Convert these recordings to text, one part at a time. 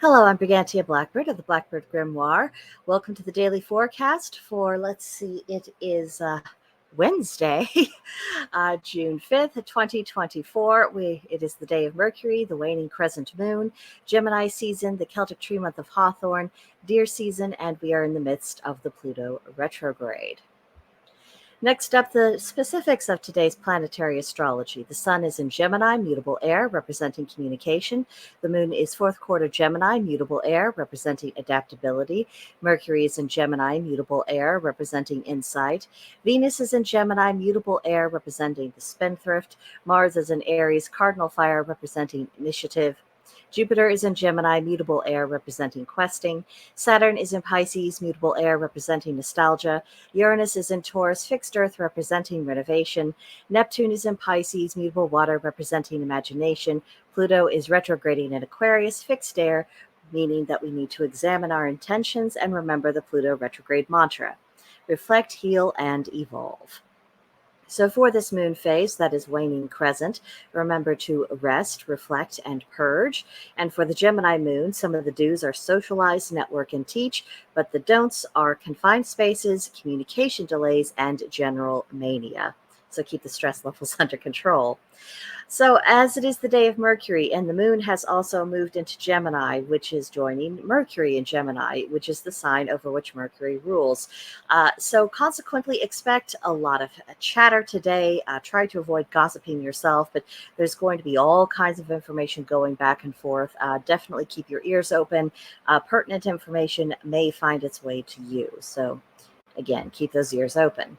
Hello, I'm Brigantia Blackbird of the Blackbird Grimoire. Welcome to the daily forecast for, let's see, it is Wednesday, June 5th, 2024. It is the day of Mercury, the waning crescent moon, Gemini season, the Celtic tree month of Hawthorn, deer season, and we are in the midst of the Pluto retrograde. Next up, the specifics of today's planetary astrology. The sun is in Gemini, mutable air, representing communication. The moon is fourth quarter Gemini, mutable air, representing adaptability. Mercury is in Gemini, mutable air, representing insight. Venus is in Gemini, mutable air, representing the spendthrift. Mars is in Aries, cardinal fire, representing initiative. Jupiter is in Gemini, mutable air, representing questing. Saturn is in Pisces, mutable air, representing nostalgia. Uranus is in Taurus, fixed earth, representing renovation. Neptune is in Pisces, mutable water, representing imagination. Pluto is retrograding in Aquarius, fixed air, meaning that we need to examine our intentions and remember the Pluto retrograde mantra. Reflect, heal, and evolve. So for this moon phase that is waning crescent, remember to rest, reflect, and purge. And for the Gemini moon, some of the do's are socialize, network, and teach, but the don'ts are confined spaces, communication delays, and general mania. So keep the stress levels under control. So, as it is the day of Mercury, and the moon has also moved into Gemini, which is joining Mercury in Gemini, which is the sign over which Mercury rules. So, consequently, expect a lot of chatter today. Try to avoid gossiping yourself, but there's going to be all kinds of information going back and forth. Definitely keep your ears open. Pertinent information may find its way to you. So, again, keep those ears open.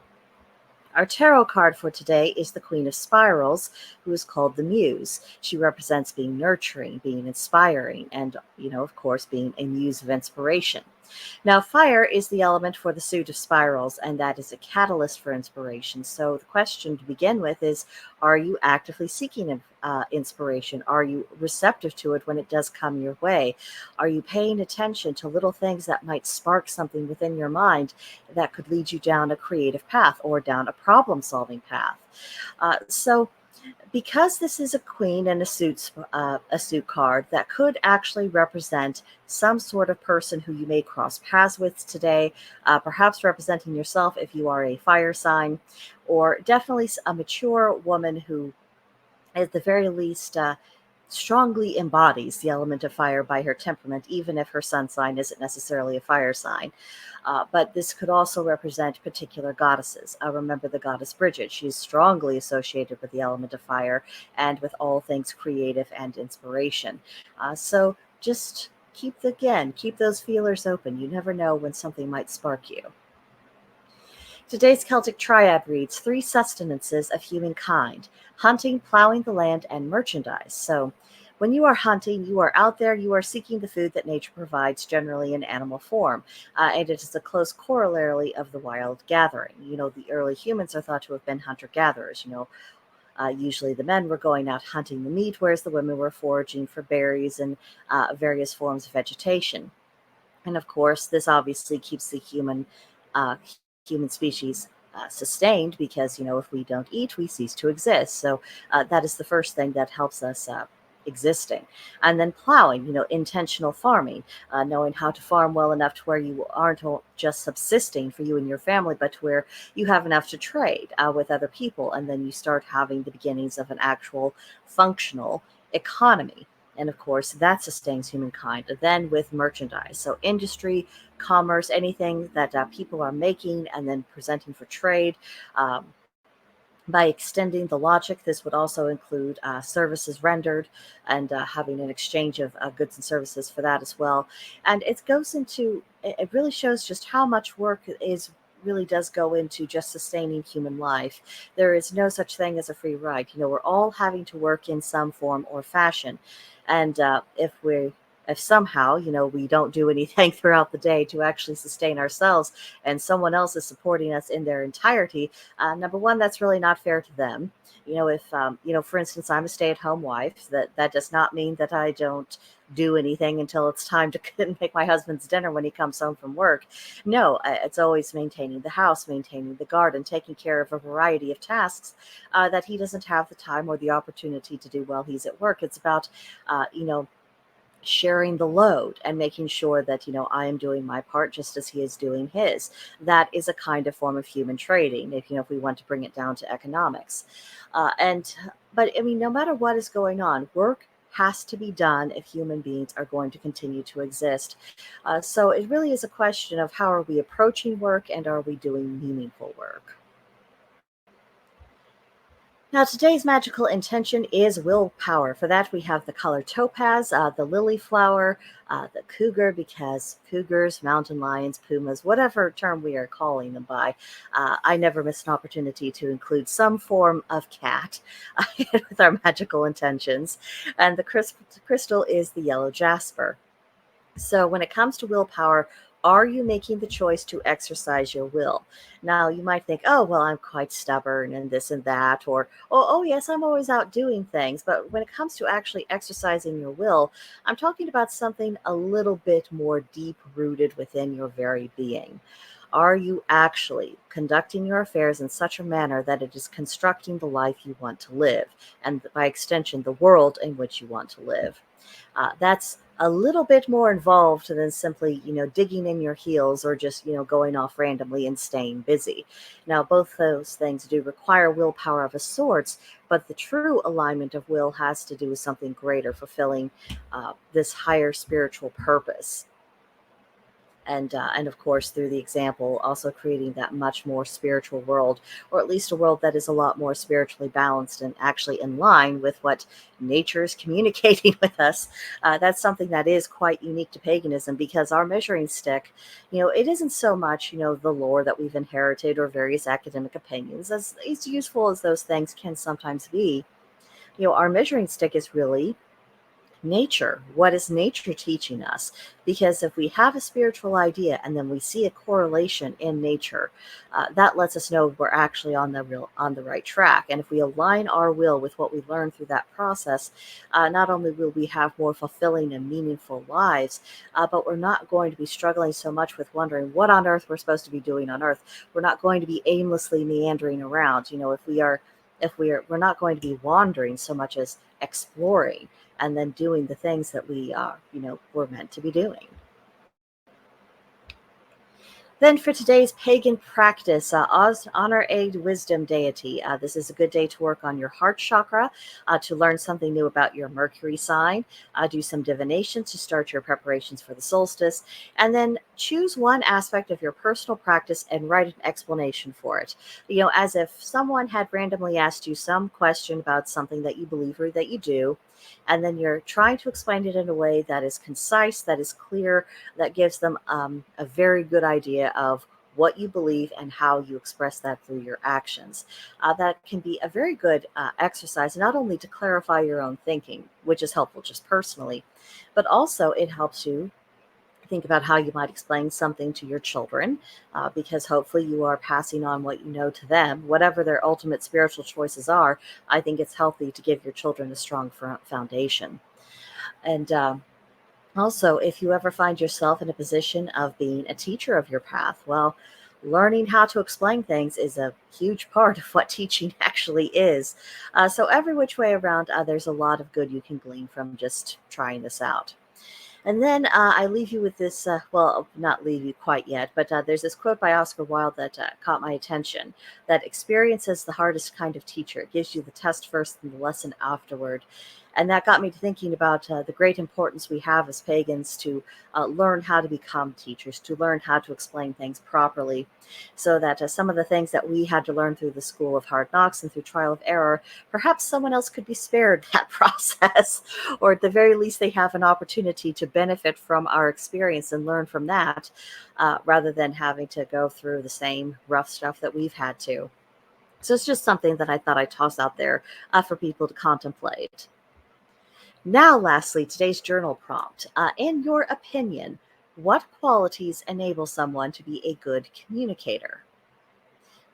Our tarot card for today is the Queen of Spirals, who is called the Muse. She represents being nurturing, being inspiring, and, of course, being a muse of inspiration. Now, fire is the element for the suit of spirals, and that is a catalyst for inspiration. So the question to begin with is, are you actively seeking inspiration? Are you receptive to it when it does come your way? Are you paying attention to little things that might spark something within your mind that could lead you down a creative path or down a problem-solving path? So because this is a queen and a suit card, that could actually represent some sort of person who you may cross paths with today, perhaps representing yourself if you are a fire sign, or definitely a mature woman who, at the very least, strongly embodies the element of fire by her temperament, even if her sun sign isn't necessarily a fire sign. But this could also represent particular goddesses. Remember the goddess Bridget. She's strongly associated with the element of fire and with all things creative and inspiration. So just keep those feelers open. You never know when something might spark you. Today's Celtic triad reads 3 sustenances of humankind: hunting, plowing the land, and merchandise. So when you are hunting, you are out there, you are seeking the food that nature provides, generally in animal form. And it is a close corollary of the wild gathering. The early humans are thought to have been hunter-gatherers. Usually the men were going out hunting the meat, whereas the women were foraging for berries and various forms of vegetation. And of course, this obviously keeps the human species sustained, because if we don't eat, we cease to exist. So that is the first thing that helps us existing. And then plowing, intentional farming, knowing how to farm well enough to where you aren't just subsisting for you and your family, but to where you have enough to trade with other people, and then you start having the beginnings of an actual functional economy. And of course, that sustains humankind. Then with merchandise, so industry, commerce, anything that people are making and then presenting for trade. By extending the logic, this would also include services rendered and having an exchange of goods and services for that as well. And it really shows just how much work really does go into just sustaining human life. There is no such thing as a free ride. We're all having to work in some form or fashion. And if somehow, we don't do anything throughout the day to actually sustain ourselves, and someone else is supporting us in their entirety, number one, that's really not fair to them. If, for instance, I'm a stay-at-home wife, that does not mean that I don't do anything until it's time to make my husband's dinner when he comes home from work. No, it's always maintaining the house, maintaining the garden, taking care of a variety of tasks that he doesn't have the time or the opportunity to do while he's at work. It's about, sharing the load and making sure that I am doing my part just as he is doing his. That is a kind of form of human trading, if we want to bring it down to economics. And but I mean, no matter what is going on, work has to be done if human beings are going to continue to exist. So it really is a question of how are we approaching work, and are we doing meaningful work. Now, today's magical intention is willpower. For that, we have the color topaz, the lily flower, the cougar, because cougars, mountain lions, pumas, whatever term we are calling them by, I never miss an opportunity to include some form of cat with our magical intentions. And the crystal is the yellow jasper. So, when it comes to willpower, are you making the choice to exercise your will? Now, you might think, oh, well, I'm quite stubborn and this and that, or, oh, yes, I'm always out doing things. But when it comes to actually exercising your will, I'm talking about something a little bit more deep rooted within your very being. Are you actually conducting your affairs in such a manner that it is constructing the life you want to live, and by extension, the world in which you want to live? That's a little bit more involved than simply, digging in your heels or just, going off randomly and staying busy. Now, both those things do require willpower of a sorts, but the true alignment of will has to do with something greater, fulfilling this higher spiritual purpose. And of course, through the example, also creating that much more spiritual world, or at least a world that is a lot more spiritually balanced and actually in line with what nature is communicating with us. That's something that is quite unique to paganism, because our measuring stick, it isn't so much, the lore that we've inherited or various academic opinions, as useful as those things can sometimes be. Our measuring stick is really nature. What is nature teaching us? Because if we have a spiritual idea and then we see a correlation in nature, that lets us know we're actually on the right track. And if we align our will with what we learn through that process, not only will we have more fulfilling and meaningful lives, but we're not going to be struggling so much with wondering what on earth we're supposed to be doing on earth. We're not going to be aimlessly meandering around. We're not going to be wandering so much as exploring, and then doing the things that we're meant to be doing. Then for today's pagan practice, honor a wisdom deity. This is a good day to work on your heart chakra, to learn something new about your Mercury sign, do some divination to start your preparations for the solstice, and then choose one aspect of your personal practice and write an explanation for it. As if someone had randomly asked you some question about something that you believe or that you do, and then you're trying to explain it in a way that is concise, that is clear, that gives them a very good idea of what you believe and how you express that through your actions. That can be a very good exercise, not only to clarify your own thinking, which is helpful just personally, but also it helps you think about how you might explain something to your children, because hopefully you are passing on what you know to them, whatever their ultimate spiritual choices are. I think it's healthy to give your children a strong foundation. And also, if you ever find yourself in a position of being a teacher of your path, well, learning how to explain things is a huge part of what teaching actually is. So, every which way around, there's a lot of good you can glean from just trying this out. And then I leave you with this, well, not leave you quite yet, but there's this quote by Oscar Wilde that caught my attention, that experience is the hardest kind of teacher. It gives you the test first and the lesson afterward. And that got me to thinking about the great importance we have as pagans to learn how to become teachers, to learn how to explain things properly, so that some of the things that we had to learn through the school of hard knocks and through trial of error, perhaps someone else could be spared that process, or at the very least, they have an opportunity to benefit from our experience and learn from that, rather than having to go through the same rough stuff that we've had to. So it's just something that I thought I'd toss out there for people to contemplate. Now, lastly, today's journal prompt. In your opinion, what qualities enable someone to be a good communicator?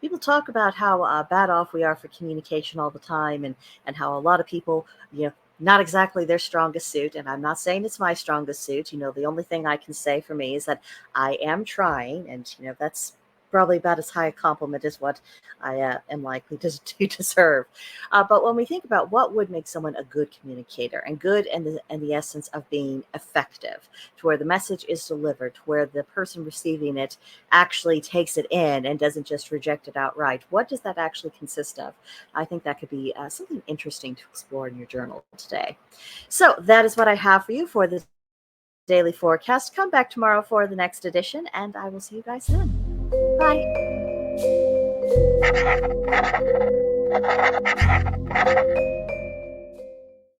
People talk about how bad off we are for communication all the time, and how a lot of people, not exactly their strongest suit. And I'm not saying it's my strongest suit. The only thing I can say for me is that I am trying, and that's probably about as high a compliment as what I am likely to deserve. But when we think about what would make someone a good communicator, and good in the essence of being effective, to where the message is delivered, to where the person receiving it actually takes it in and doesn't just reject it outright, what does that actually consist of? I think that could be something interesting to explore in your journal today. So that is what I have for you for this daily forecast. Come back tomorrow for the next edition, and I will see you guys then. Bye.